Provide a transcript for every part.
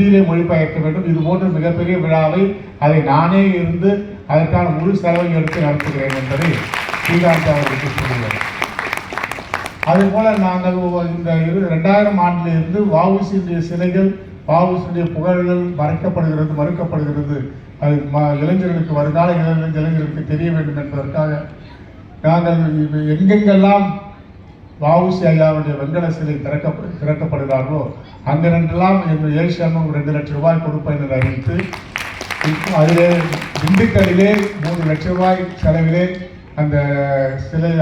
ஹிந்தியிலே மொழிபெயர்க்க வேண்டும். இது போன்ற மிகப்பெரிய விழாவை அதை நானே இருந்து அதற்கான முழு செலவையும் எடுத்து நடத்துகிறேன் என்பதை ஸ்ரீகாந்த் அவர்களுக்கு சொல்லுங்கள். அதுபோல நாங்கள் இந்த 2000 ஆண்டிலிருந்து வஉசியுடைய சிலைகள், வஉசியுடைய புகழ்கள் மறுக்கப்படுகிறது. அது இளைஞர்களுக்கு, வருங்கால இளைஞர்களுக்கு தெரிய வேண்டும் என்பதற்காக நாங்கள் எங்கெங்கெல்லாம் வஉசி ஐயாவுடைய வெண்கல சிலை திறக்கப்படுகிறார்களோ அங்கெல்லாம் எங்கள் ஏசியாமும் 2 லட்சம் ரூபாய் கொடுப்பேன் என்று அறிவித்து, அதிலே திண்டுக்கல்லிலே 3 லட்சம் ரூபாய் செலவிலே அந்த சிலை,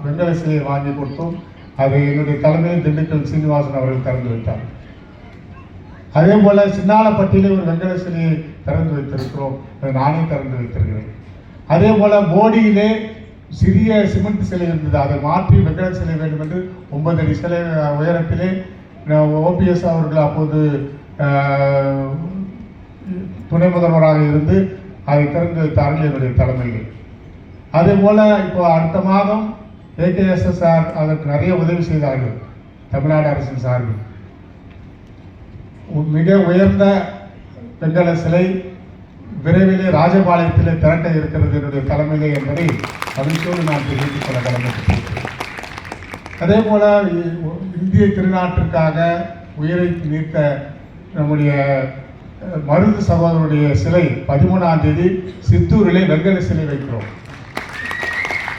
வெண்கல சிலையை வாங்கி கொடுத்தோம். அதை என்னுடைய தலைமையில் திண்டுக்கல் சீனிவாசன் அவர்கள் திறந்து வைத்தார். அதே போல சின்னாலப்பட்டியிலே ஒரு வெண்கல சிலையை திறந்து வைத்திருக்கிறோம், அதை நானே திறந்து வைத்திருக்கிறேன். அதே போல போடியிலே சிறிய சிமெண்ட் சிலை இருந்தது, அதை மாற்றி வெண்கல சிலை வேண்டும் என்று 9 அடி சிலை உயரத்திலே ஓபிஎஸ் அவர்கள் அப்போது துணை முதல்வராக இருந்து அதை திறந்து வைத்தார்கள் என்னுடைய தலைமையில். அதே போல இப்போ அடுத்த மாதம் AKSSR அதற்கு நிறைய உதவி செய்தார்கள். தமிழ்நாடு அரசின் சார்பில் மிக உயர்ந்த வெண்கல சிலை விரைவிலே ராஜபாளையத்திலே திரட்ட இருக்கிறது என்னுடைய தலைமையிலே என்பதை மகிழ்ச்சியோடு நான் தெரிவித்துக் கொள்ள கடமைப்பட்டிருக்கிறேன். அதே போல இந்திய திருநாட்டிற்காக உயிரை நீத்த நம்முடைய மருது சகோதரருடைய சிலை 13ஆம் தேதி சித்தூரிலே வெண்கல சிலை வைக்கிறோம்.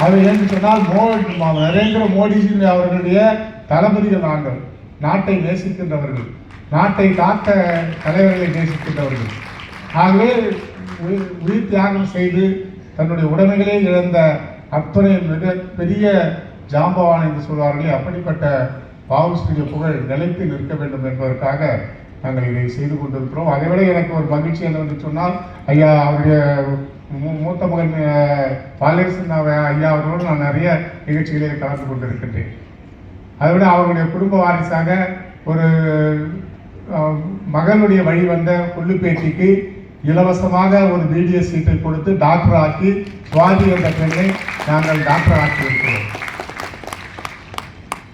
அது என்று சொன்னால் நரேந்திர மோடிஜி அவர்களுடைய தளபதிகள் நாங்கள், நாட்டை நேசிக்கின்றவர்கள், நாட்டை காக்க தலைவர்களை நேசிக்கின்றவர்கள். ஆகவே உயிர் தியாகம் செய்து தன்னுடைய உடைமைகளே இழந்த அத்தனை மிக பெரிய ஜாம்பவான் என்று சொல்வார்களே, அப்படிப்பட்ட வஉசியுடைய புகழ் நிலைத்து நிற்க வேண்டும் என்பதற்காக நாங்கள் இதை செய்து கொண்டிருக்கிறோம். அதைவிட எனக்கு ஒரு மகிழ்ச்சி என்னவென்று சொன்னால், ஐயா அவருடைய மூத்த மகன் பாலேசன் ஐயா அவர்களோடு நான் நிறைய நிகழ்ச்சிகளில் கலந்து கொண்டிருக்கின்றேன். அதைவிட அவருடைய குடும்ப வாரிசாக ஒரு மகளுடைய வழி வந்த கொள்ளுப்பேட்டிக்கு இலவசமாக ஒரு BDS சீட்டை கொடுத்து டாக்டர் ஆக்கி, சுவாதி என்ற பெண்ணை நாங்கள் டாக்டர் ஆக்கி இருக்கிறோம்.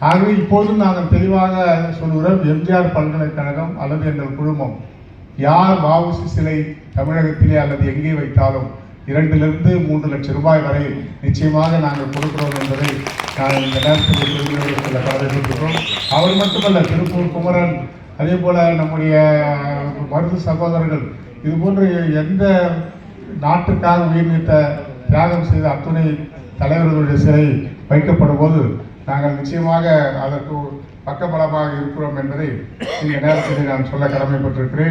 ஆகவே இப்போதும் நாங்கள் தெளிவாக சொல்கிறோம், எம்ஜிஆர் பல்கலைக்கழகம் அல்லது எங்கள் குழுமம் யார் வஉசி சிலை தமிழகத்திலே அல்லது எங்கே வைத்தாலும் 2 to 3 லட்சம் ரூபாய் வரை நிச்சயமாக நாங்கள் கொடுக்கிறோம் என்பதை நான் இந்த நேரத்தில் சொல்ல கடமைப்பட்டிருக்கிறோம். அவர் மட்டுமல்ல, திருப்பூர் குமரன், அதே போல நம்முடைய மருது சகோதரர்கள், இது போன்ற எந்த நாட்டுக்காக உயிர் நீத்த தியாகம் செய்த அத்துணை தலைவர்களுடைய சிலை வைக்கப்படும் போது நாங்கள் நிச்சயமாக அதற்கு பக்கபலமாக இருக்கிறோம் என்பதை இந்த நேரத்தில் நான் சொல்ல கடமைப்பட்டிருக்கிறேன்.